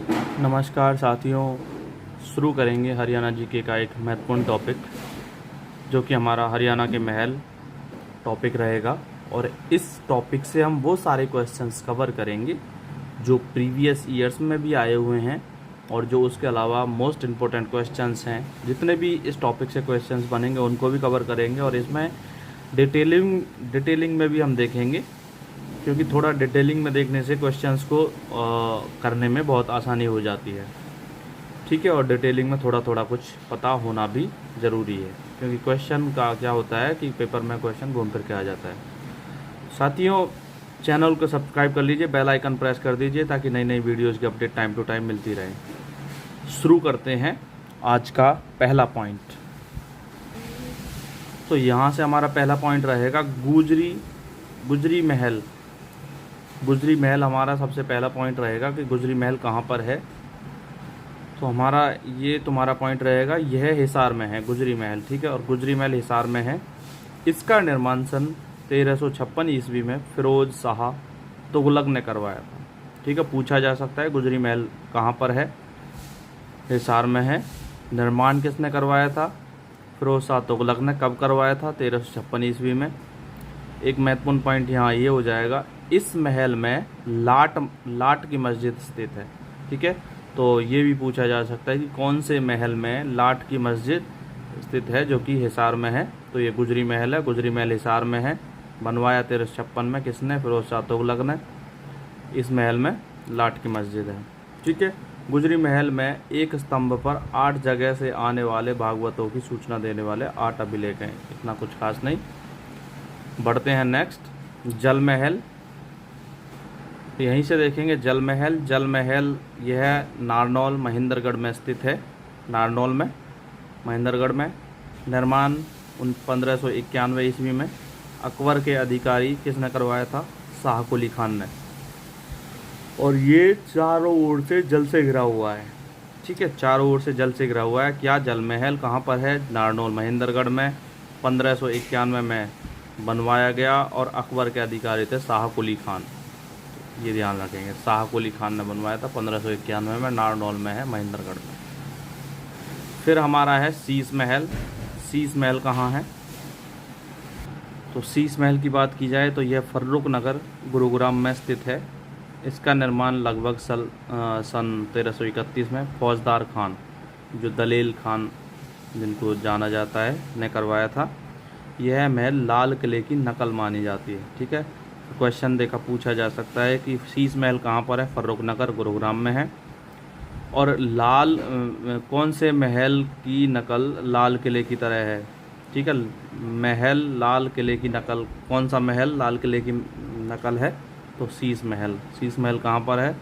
नमस्कार साथियों, शुरू करेंगे हरियाणा जीके का एक महत्वपूर्ण टॉपिक जो कि हमारा हरियाणा के महल टॉपिक रहेगा। और इस टॉपिक से हम वो सारे क्वेश्चंस कवर करेंगे जो प्रीवियस ईयर्स में भी आए हुए हैं और जो उसके अलावा मोस्ट इम्पोर्टेंट क्वेश्चंस हैं। जितने भी इस टॉपिक से क्वेश्चंस बनेंगे उनको भी कवर करेंगे और इसमें डिटेलिंग में भी हम देखेंगे, क्योंकि थोड़ा डिटेलिंग में देखने से क्वेश्चंस को करने में बहुत आसानी हो जाती है। ठीक है, और डिटेलिंग में थोड़ा थोड़ा कुछ पता होना भी ज़रूरी है, क्योंकि क्वेश्चन का क्या होता है कि पेपर में क्वेश्चन घूम फिर के आ जाता है। साथियों, चैनल को सब्सक्राइब कर लीजिए, बेल आइकन प्रेस कर दीजिए ताकि नई नई वीडियोज़ की अपडेट टाइम टू टाइम मिलती रहे। शुरू करते हैं आज का पहला पॉइंट। तो यहाँ से हमारा पहला पॉइंट रहेगा गुजरी महल। गुजरी महल हमारा सबसे पहला पॉइंट रहेगा कि गुजरी महल कहाँ पर है। तो हमारा ये तुम्हारा पॉइंट रहेगा, यह हिसार में है गुजरी महल। ठीक है, और गुजरी महल हिसार में है। इसका निर्माण सन 1356 ईस्वी में फिरोज शाह तुगलक ने करवाया था। ठीक है, पूछा जा सकता है गुजरी महल कहाँ पर है। हिसार में है। निर्माण किसने करवाया था? फिरोज शाह तुगलक ने। कब करवाया था? 1356 ईस्वी में। एक महत्वपूर्ण पॉइंट यहाँ ये हो जाएगा, इस महल में लाट की मस्जिद स्थित है। ठीक है, तो ये भी पूछा जा सकता है कि कौन से महल में लाट की मस्जिद स्थित है जो कि हिसार में है। तो ये गुजरी महल है। गुजरी महल हिसार में है। बनवाया 1356 में किसने? फिरोज शाह तुगलक ने। इस महल में लाट की मस्जिद है। ठीक है, गुजरी महल में एक स्तंभ पर 8 जगह से आने वाले भागवतों की सूचना देने वाले 8 अभिलेख हैं। इतना कुछ खास नहीं। बढ़ते हैं नेक्स्ट, जल महल। तो यहीं से देखेंगे जल महल। जल महल यह नारनौल महेंद्रगढ़ में स्थित है। नारनौल में, महेंद्रगढ़ में। निर्माण 1591 ईस्वी में। अकबर के अधिकारी किसने करवाया था? शाह कुली खान ने। और ये चारों ओर से जल से घिरा हुआ है। ठीक है, चारों ओर से जल से घिरा हुआ है। क्या जल महल कहाँ पर है? नारनौल महेंद्रगढ़ में। 1591 में बनवाया गया और अकबर के अधिकारी थे शाह कुली खान। ये ध्यान रखेंगे, शाह कुली खान ने बनवाया था 1591 में। नारनौल में है, महेंद्रगढ़ में। फिर हमारा है शीश महल। शीश महल कहाँ है? तो शीश महल की बात की जाए तो यह फर्रुख नगर गुरुग्राम में स्थित है। इसका निर्माण लगभग सन 1331 में फौजदार खान, जो दलेल खान जिनको जाना जाता है, ने करवाया था। यह महल लाल किले की नकल मानी जाती है। ठीक है, क्वेश्चन देखा पूछा जा सकता है कि शीश महल कहाँ पर है? फर्रुख नगर गुरुग्राम में है। और कौन से महल की नकल लाल किले की तरह है? ठीक है, महल लाल किले की नकल, कौन सा महल लाल किले की नकल है? तो शीश महल। शीश महल कहाँ पर है?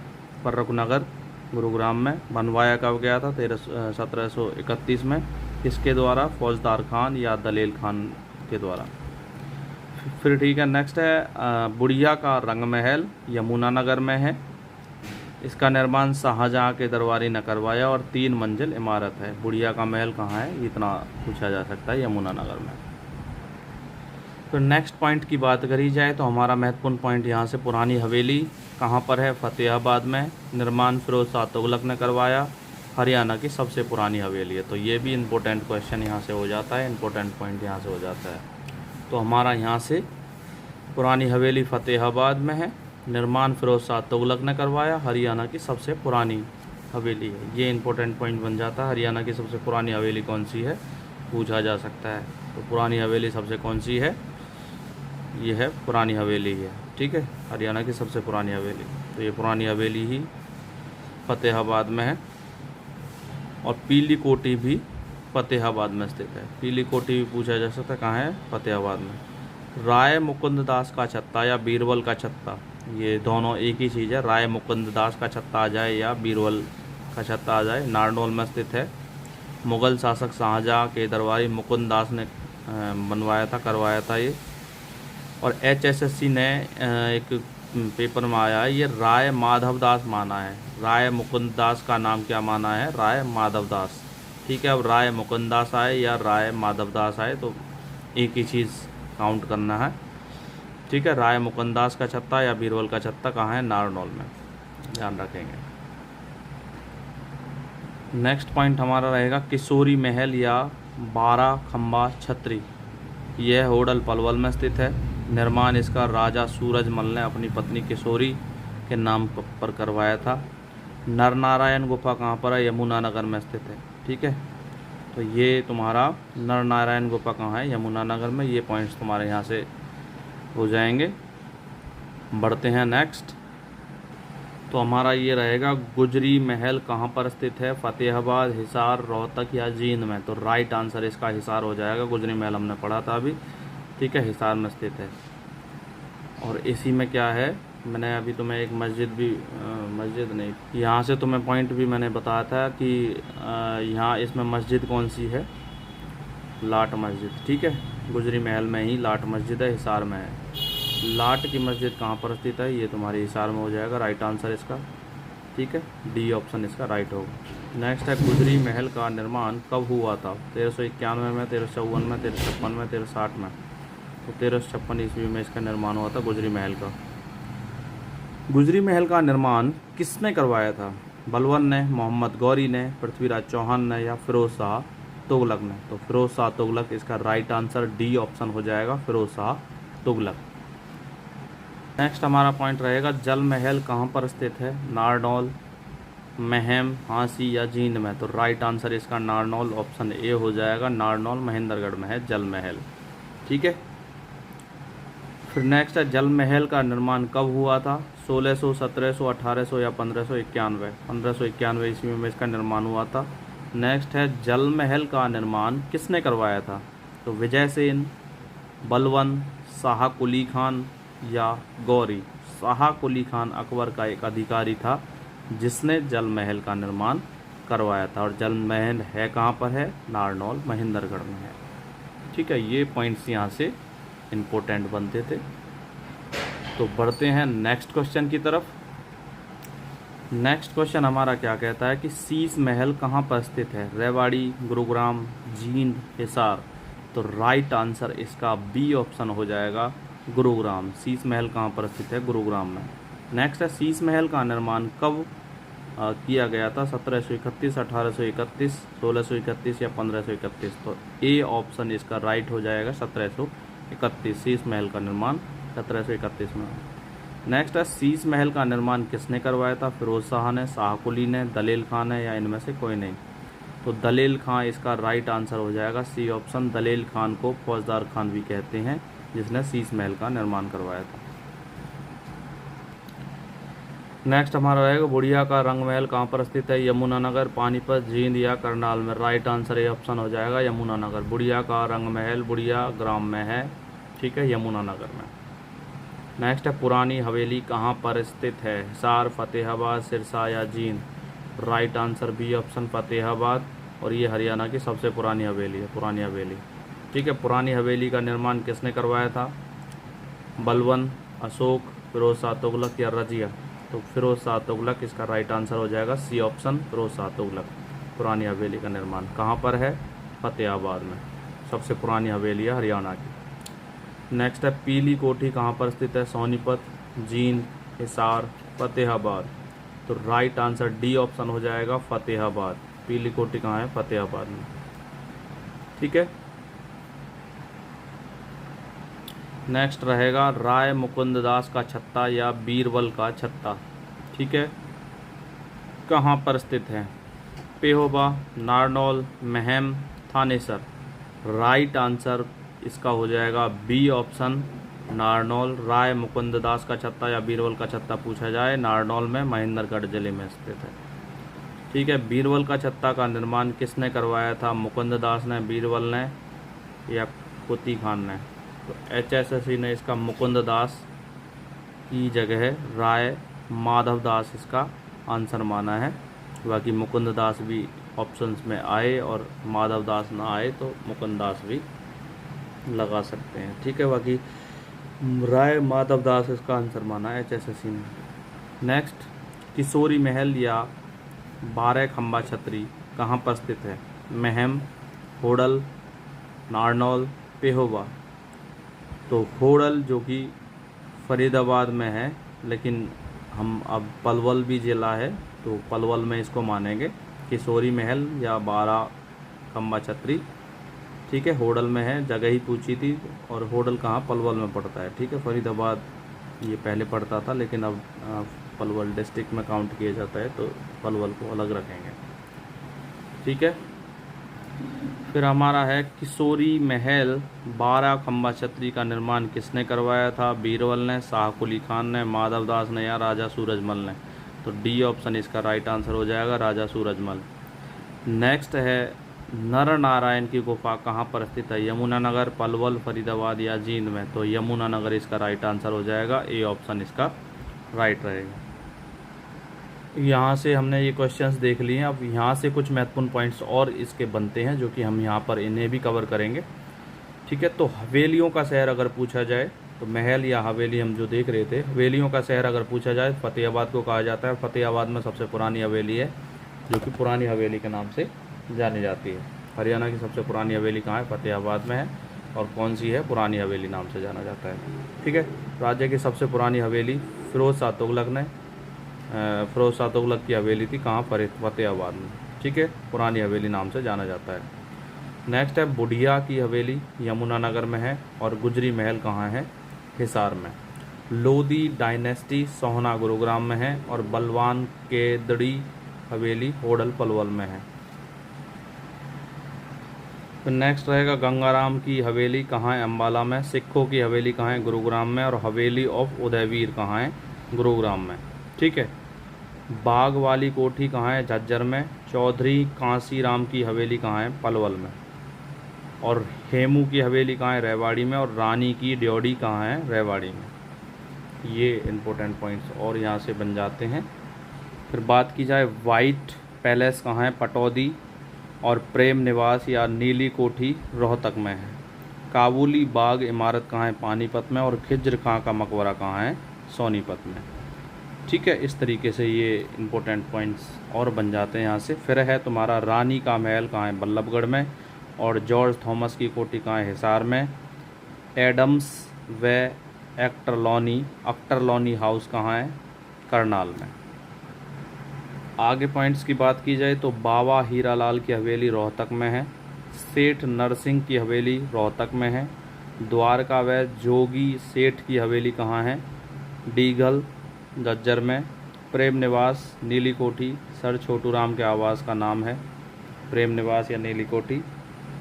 फर्रुख नगर गुरुग्राम में। बनवाया कब गया था? 1731 में। किसके द्वारा? फौजदार खान या दलेल खान के द्वारा। फिर ठीक है, नेक्स्ट है बुढ़िया का रंग महल, यमुनानगर में है। इसका निर्माण शाहजहाँ के दरबारी ने करवाया और 3 मंजिल इमारत है। बुढ़िया का महल कहाँ है? इतना पूछा जा सकता है, यमुनानगर में। तो नेक्स्ट पॉइंट की बात करी जाए तो हमारा महत्वपूर्ण पॉइंट यहाँ से पुरानी हवेली कहाँ पर है? फतेहाबाद में। निर्माण फिरोज शाह तुगलक ने करवाया। हरियाणा की सबसे पुरानी हवेली है। तो ये भी इम्पोर्टेंट क्वेश्चन यहाँ से हो जाता है, इम्पोर्टेंट पॉइंट यहाँ से हो जाता है। तो हमारा यहाँ से पुरानी हवेली फतेहाबाद में है। निर्माण फिरोज शाह तुगलक ने करवाया। हरियाणा की सबसे पुरानी हवेली है। ये इम्पोर्टेंट पॉइंट बन जाता है। हरियाणा की सबसे पुरानी हवेली कौन सी है? पूछा जा सकता है। तो पुरानी हवेली सबसे कौन सी है? ये है पुरानी हवेली है। ठीक है, हरियाणा की सबसे पुरानी हवेली। तो ये पुरानी हवेली ही फतेहाबाद में है। और पीली कोठी भी फतेहाबाद में स्थित है। पीली कोठी भी पूछा जा सकता है, कहाँ है? फतेहाबाद में। राय मुकुंद दास का छत्ता या बीरबल का छत्ता, ये दोनों एक ही चीज़ है। राय मुकुंद दास का छत्ता आ जाए या बीरबल का छत्ता आ जाए, नारनौल में स्थित है। मुग़ल शासक शाहजहाँ के दरबारी मुकुंद दास ने बनवाया था, करवाया था ये। और HSSC ने एक पेपर में आया है, ये राय माधव दास माना है। राय मुकुंद दास का नाम क्या माना है? राय माधव दास। ठीक है, अब राय मुकुंद दास आए या राय माधव दास आए तो एक ही चीज़ काउंट करना है। ठीक है, राय मुकुंद दास का छत्ता या बीरबल का छत्ता कहाँ है? नारनौल में। ध्यान रखेंगे। नेक्स्ट पॉइंट हमारा रहेगा किशोरी महल या 12 खंबा छत्री। यह होडल पलवल में स्थित है। निर्माण इसका राजा सूरजमल ने अपनी पत्नी किशोरी के नाम पर करवाया था। नरनारायण गुफा कहाँ पर है? यमुनानगर में स्थित है। ठीक है, तो ये तुम्हारा नरनारायण गुफा कहाँ है? यमुनानगर में। ये पॉइंट्स तुम्हारे यहाँ से हो जाएंगे। बढ़ते हैं नेक्स्ट। तो हमारा ये रहेगा गुजरी महल कहाँ पर स्थित है? फतेहाबाद, हिसार, रोहतक या जींद में। तो राइट आंसर इसका हिसार हो जाएगा। गुजरी महल हमने पढ़ा था अभी। ठीक है, हिसार में स्थित है। और इसी में क्या है, मैंने अभी तुम्हें एक मस्जिद भी मस्जिद नहीं, यहाँ से तुम्हें पॉइंट भी मैंने बताया था कि यहाँ इसमें मस्जिद कौन सी है? लाट मस्जिद। ठीक है, गुजरी महल में ही लाट मस्जिद है, हिसार में है। लाट की मस्जिद कहाँ पर स्थित है? ये तुम्हारे हिसार में हो जाएगा राइट आंसर इसका। ठीक है, डी ऑप्शन इसका राइट होगा। नेक्स्ट है गुजरी महल का निर्माण कब हुआ था? 1391 में, 1354 में, 1356 में, 1360 में। तो 1356 ईस्वी में इसका निर्माण हुआ था गुजरी महल का। गुजरी महल का निर्माण किसने करवाया था? बलबन ने, मोहम्मद गौरी ने, पृथ्वीराज चौहान ने या फिरोज शाह तुगलक ने। तो फिरोज शाह तुगलक इसका राइट आंसर डी ऑप्शन हो जाएगा, फिरोज शाह तुगलक। नेक्स्ट हमारा पॉइंट रहेगा जल महल कहाँ पर स्थित है? नारनौल, महम, हांसी या जींद में। तो राइट आंसर इसका नारनौल, ऑप्शन ए हो जाएगा। नारनौल महेंद्रगढ़ में है जल महल। ठीक है, फिर नेक्स्ट है जल महल का निर्माण कब हुआ था? 1600, 1700, 1800 या 1591। 1591 ईस्वी में इसका निर्माण हुआ था। नेक्स्ट है जल महल का निर्माण किसने करवाया था? तो विजय सेन, बलबन, शाह कुली खान या गौरी। शाह कुली खान अकबर का एक अधिकारी था जिसने जल महल का निर्माण करवाया था। और जल महल है कहाँ पर है? नारनौल महेंद्रगढ़ में है। ठीक है, ये पॉइंट्स यहाँ से इम्पोर्टेंट बनते थे। तो बढ़ते हैं नेक्स्ट क्वेश्चन की तरफ। नेक्स्ट क्वेश्चन हमारा क्या कहता है कि शीश महल कहाँ पर स्थित है? रेवाड़ी, गुरुग्राम, जींद, हिसार। तो राइट आंसर इसका बी ऑप्शन हो जाएगा, गुरुग्राम। शीश महल कहाँ पर स्थित है? गुरुग्राम में। नेक्स्ट है शीश महल का निर्माण कब किया गया था? 1731, 1831, 1631 या 1531। तो ए ऑप्शन इसका राइट हो जाएगा, 1731। शीश महल का निर्माण 1731 में। नेक्स्ट है शीश महल का निर्माण किसने करवाया था? फिरोज शाह ने, शाह कुली ने, दलेल खान ने या इनमें से कोई नहीं। तो दलेल खान इसका राइट आंसर हो जाएगा, सी ऑप्शन। दलेल खान को फौजदार खान भी कहते हैं जिसने शीश महल का निर्माण करवाया था। नेक्स्ट हमारा रहेगा बुढ़िया का रंग महल कहाँ पर स्थित है? यमुनानगर, पानीपत, जींद या करनाल में। राइट आंसर ये ऑप्शन हो जाएगा, यमुनानगर। बुढ़िया का रंग महल बुढ़िया ग्राम में है। ठीक है, यमुनानगर में। नेक्स्ट है पुरानी हवेली कहाँ पर स्थित है? हिसार, फतेहाबाद, सिरसा या Jind. Right answer B option, Fatehabad. और ये हरियाणा की सबसे पुरानी हवेली है, पुरानी हवेली। ठीक है, पुरानी हवेली का निर्माण किसने करवाया था? बलबन, अशोक, फिरोज शाह तुगलक या रजिया। तो फिरोज शाह तुगलक इसका राइट आंसर हो जाएगा, सी ऑप्शन, फिरोज शाह तुगलक। पुरानी हवेली का निर्माण कहाँ पर है? फतेहाबाद में। सबसे पुरानी हवेली है हरियाणा की। नेक्स्ट है पीली कोठी कहाँ पर स्थित है? सोनीपत, जींद, हिसार, फतेहाबाद। तो राइट आंसर डी ऑप्शन हो जाएगा, फतेहाबाद। पीली कोठी कहाँ है? फतेहाबाद में। ठीक है, नेक्स्ट रहेगा राय मुकुंददास का छत्ता या बीरबल का छत्ता। ठीक है, कहाँ पर स्थित है? पेहोबा, नारनौल, महम, थानेसर। राइट आंसर इसका हो जाएगा बी ऑप्शन, नारनौल। राय मुकुंददास का छत्ता या बीरबल का छत्ता पूछा जाए, नारनौल में महेंद्रगढ़ जिले में स्थित है। ठीक है, बीरबल का छत्ता का निर्माण किसने करवाया था? मुकुंददास ने, बीरबल ने या कुती खान ने। तो HSSC ने इसका मुकुंददास की जगह राय माधवदास इसका आंसर माना है। बाकी मुकुंददास भी ऑप्शंस में आए और माधवदास ना आए तो मुकुंददास भी लगा सकते हैं। ठीक है, बाकी राय माधवदास इसका आंसर माना है HSSC ने। नेक्स्ट किशोरी महल या 12 खंबा छतरी कहाँ पर स्थित है? महम, होडल, नारनौल, पेहोबा। तो होडल जो कि फरीदाबाद में है, लेकिन हम अब पलवल भी ज़िला है तो पलवल में इसको मानेंगे। किशोरी महल या 12 खम्बा छतरी, ठीक है, होडल में है, जगह ही पूछी थी। और होडल कहाँ, पलवल में पड़ता है, ठीक है। फरीदाबाद ये पहले पड़ता था, लेकिन अब पलवल डिस्ट्रिक्ट में काउंट किया जाता है, तो पलवल को अलग रखेंगे, ठीक है। फिर हमारा है किशोरी महल 12 खम्बा छतरी का निर्माण किसने करवाया था? बीरबल ने, शाह कुली खान ने, माधवदास ने या राजा सूरजमल ने? तो डी ऑप्शन इसका राइट आंसर हो जाएगा, राजा सूरजमल। नेक्स्ट है नर नारायण की गुफा कहाँ पर स्थित है? यमुनानगर, पलवल, फरीदाबाद या जींद में? तो यमुनानगर इसका राइट आंसर हो जाएगा, ए ऑप्शन इसका राइट रहेगा। यहाँ से हमने ये क्वेश्चंस देख लिए हैं। अब यहाँ से कुछ महत्वपूर्ण पॉइंट्स और इसके बनते हैं, जो कि हम यहाँ पर इन्हें भी कवर करेंगे, ठीक है। तो हवेलियों का शहर अगर पूछा जाए, तो महल या हवेली हम जो देख रहे थे, हवेलियों का शहर अगर पूछा जाए, फतेहाबाद को कहा जाता है। फतेहाबाद में सबसे पुरानी हवेली है, जो कि पुरानी हवेली के नाम से जानी जाती है। हरियाणा की सबसे पुरानी हवेली कहाँ है? फतेहाबाद में है। और कौन सी है? पुरानी हवेली नाम से जाना जाता है, ठीक है। राज्य की सबसे पुरानी हवेली फिरोज शाह तुगलक ने, फिरोज शाह तुगलक की हवेली थी कहाँ? फतेहाबाद में, ठीक है, पुरानी हवेली नाम से जाना जाता है। नेक्स्ट है बुढ़िया की हवेली, यमुनानगर में है। और गुजरी महल कहाँ है? हिसार में। लोधी डायनेस्टी सोहना गुरुग्राम में है। और बलवान केदड़ी हवेली होडल पलवल में है। फिर नेक्स्ट रहेगा गंगाराम की हवेली कहाँ है? अम्बाला में। सिखों की हवेली कहाँ है? गुरुग्राम में। और हवेली ऑफ उदयवीर कहाँ है? गुरुग्राम में, ठीक है। बाग वाली कोठी कहाँ है? झज्जर में। चौधरी कांसीराम की हवेली कहाँ है? पलवल में। और हेमू की हवेली कहाँ है? रेवाड़ी में। और रानी की ड्योढ़ी कहाँ है? रेवाड़ी में। ये इंपॉर्टेंट पॉइंट्स और यहाँ से बन जाते हैं। फिर बात की जाए वाइट पैलेस कहाँ है? पटौदी। और प्रेम निवास या नीली कोठी रोहतक में है। काबुली बाग इमारत कहाँ है? पानीपत में। और खिज्र खां का मकबरा कहाँ है? सोनीपत में, ठीक है। इस तरीके से ये इंपॉर्टेंट पॉइंट्स और बन जाते हैं यहाँ से। फिर है तुम्हारा रानी का महल कहाँ है? बल्लभगढ़ में। और जॉर्ज थॉमस की कोठी कहाँ है? हिसार में। एडम्स व अक्टरलॉनी हाउस कहाँ है? करनाल में। आगे पॉइंट्स की बात की जाए तो बाबा हीरालाल की हवेली रोहतक में है। सेठ नरसिंह की हवेली रोहतक में है। द्वारका व जोगी सेठ की हवेली कहाँ है? डीगल झज्जर में। प्रेम निवास नीली कोठी सर छोटू राम के आवास का नाम है, प्रेम निवास या नीली कोठी,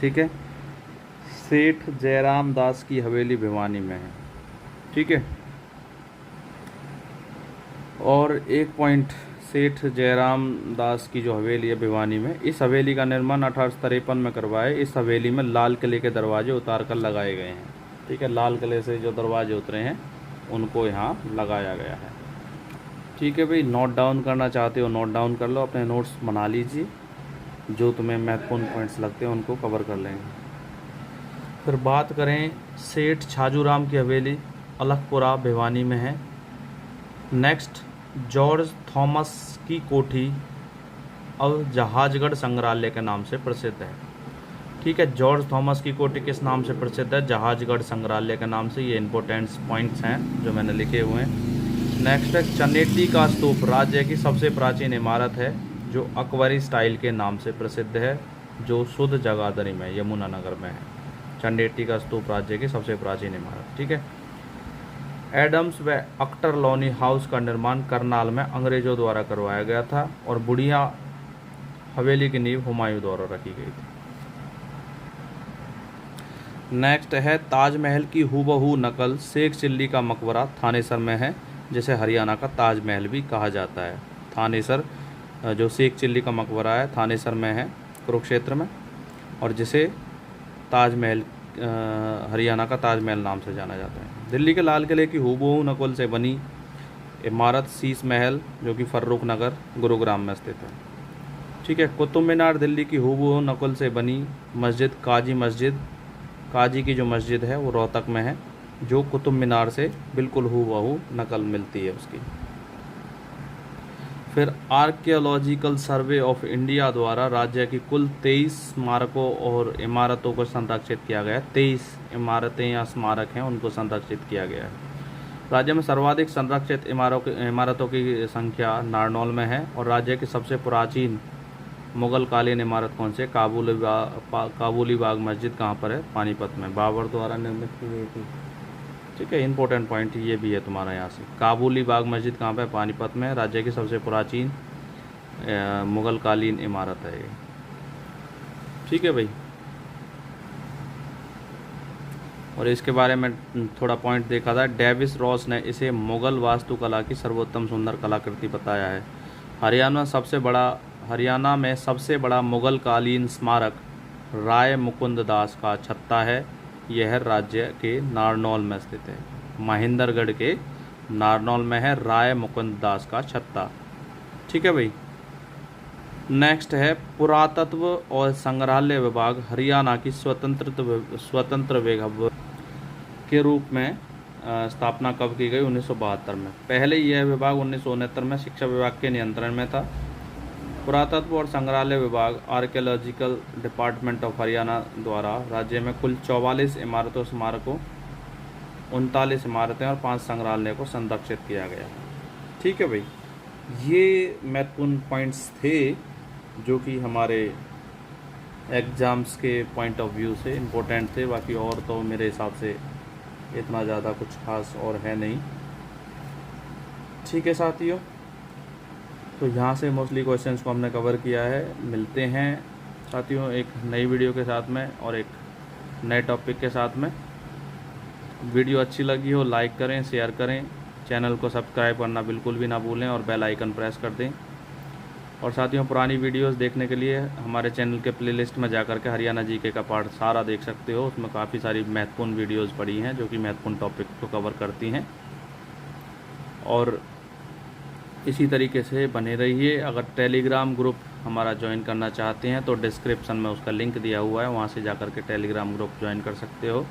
ठीक है। सेठ जयराम दास की हवेली भिवानी में है, ठीक है। और एक पॉइंट, सेठ जयराम दास की जो हवेली है भिवानी में, इस हवेली का निर्माण 1853 में करवाए। इस हवेली में लाल किले के दरवाजे उतार कर लगाए गए हैं, ठीक है। लाल किले से जो दरवाजे उतरे हैं उनको यहाँ लगाया गया है, ठीक है भाई। नोट डाउन करना चाहते हो नोट डाउन कर लो, अपने नोट्स बना लीजिए, जो तुम्हें महत्वपूर्ण पॉइंट्स लगते हैं उनको कवर कर लेंगे। फिर बात करें सेठ छाजूराम की हवेली अलखपुरा भिवानी में है। नेक्स्ट जॉर्ज थॉमस की कोठी अब जहाजगढ़ संग्रहालय के नाम से प्रसिद्ध है, ठीक है। जॉर्ज थॉमस की कोठी किस नाम से प्रसिद्ध है? जहाजगढ़ संग्रहालय के नाम से। ये इंपॉर्टेंट पॉइंट्स हैं जो मैंने लिखे हुए हैं। नेक्स्ट है चनेटी का स्तूप राज्य की सबसे प्राचीन इमारत है जो अकबरी स्टाइल के नाम से प्रसिद्ध है, जो शुद्ध जगाधरी में यमुनानगर में है। चनेटी का स्तूप राज्य की सबसे प्राचीन इमारत, ठीक है। एडम्स व अक्टरलॉनी हाउस का निर्माण करनाल में अंग्रेजों द्वारा करवाया गया था। और बुढ़िया हवेली की नींव हुमायूं द्वारा रखी गई थी। नेक्स्ट है ताजमहल की हूबहू नकल शेख चिल्ली का मकबरा थानेसर में है, जिसे हरियाणा का ताजमहल भी कहा जाता है। थानेसर जो शेख चिल्ली का मकबरा है थानेसर में है, कुरुक्षेत्र में, और जिसे ताजमहल हरियाणा का ताजमहल नाम से जाना जाता है। दिल्ली के लाल किले की हूबहू नकल से बनी इमारत शीश महल जो कि फर्रुख नगर गुरुग्राम में स्थित है, ठीक है। कुतुब मीनार दिल्ली की हूबहू नकल से बनी मस्जिद काजी की जो मस्जिद है वो रोहतक में है, जो कुतुब मीनार से बिल्कुल हूबहू नकल मिलती है उसकी। फिर आर्कियोलॉजिकल सर्वे ऑफ इंडिया द्वारा राज्य की कुल 23 स्मारकों और इमारतों को संरक्षित किया गया है। 23 इमारतें या स्मारक हैं उनको संरक्षित किया गया है। राज्य में सर्वाधिक संरक्षित इमारतों की संख्या नारनौल में है। और राज्य की सबसे प्राचीन मुग़ल कालीन इमारत कौन सी है? काबुली बाग मस्जिद कहाँ पर है? पानीपत में, बाबर द्वारा निर्मित की गई थी। ठीक है, इंपॉर्टेंट पॉइंट ये भी है तुम्हारा यहाँ से। काबुली बाग मस्जिद कहाँ पर है? पानीपत में। राज्य की सबसे प्राचीन मुग़ल कालीन इमारत है ये। ठीक है भाई, और इसके बारे में थोड़ा पॉइंट देखा था। डेविस रॉस ने इसे मुग़ल वास्तुकला की सर्वोत्तम सुंदर कलाकृति बताया है। हरियाणा में सबसे बड़ा मुग़ल कालीन स्मारक राय मुकुंद दास का छत्ता है। यह राज्य के नारनौल में स्थित है। महेंद्रगढ़ के नारनौल में है राय मुकुंद दास का छत्ता। ठीक है भाई, नेक्स्ट है पुरातत्व और संग्रहालय विभाग हरियाणा की स्वतंत्र विभाग के रूप में स्थापना कब की गई? 1972 में। पहले यह विभाग 1969 में शिक्षा विभाग के नियंत्रण में था। पुरातत्व और संग्रहालय विभाग आर्कियोलॉजिकल डिपार्टमेंट ऑफ हरियाणा द्वारा राज्य में कुल 44 इमारतों, स्मारकों, 39 इमारतें और 5 संग्रहालय को संरक्षित किया गया। ठीक है भाई, ये महत्वपूर्ण पॉइंट्स थे जो कि हमारे एग्ज़ाम्स के पॉइंट ऑफ व्यू से इम्पोर्टेंट थे। बाकी और तो मेरे हिसाब से इतना ज़्यादा कुछ खास और है नहीं। ठीक है साथियों, तो यहाँ से मोस्टली क्वेश्चंस को हमने कवर किया है। मिलते हैं साथियों एक नई वीडियो के साथ में और एक नए टॉपिक के साथ में। वीडियो अच्छी लगी हो लाइक करें, शेयर करें, चैनल को सब्सक्राइब करना बिल्कुल भी ना भूलें और बेल आइकन प्रेस कर दें। और साथियों, पुरानी वीडियोस देखने के लिए हमारे चैनल के प्लेलिस्ट में जाकर के हरियाणा जीके का पार्ट सारा देख सकते हो। उसमें काफ़ी सारी महत्वपूर्ण वीडियोस पड़ी हैं जो कि महत्वपूर्ण टॉपिक को कवर करती हैं। और इसी तरीके से बने रहिए। अगर टेलीग्राम ग्रुप हमारा ज्वाइन करना चाहते हैं तो डिस्क्रिप्शन में उसका लिंक दिया हुआ है, वहाँ से जाकर के टेलीग्राम ग्रुप ज्वाइन कर सकते हो,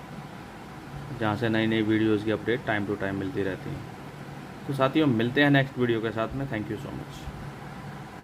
जहाँ से नई नई वीडियोज़ की अपडेट टाइम टू टाइम मिलती रहती हैं। तो साथियों, मिलते हैं नेक्स्ट वीडियो के साथ में। Thank you so much.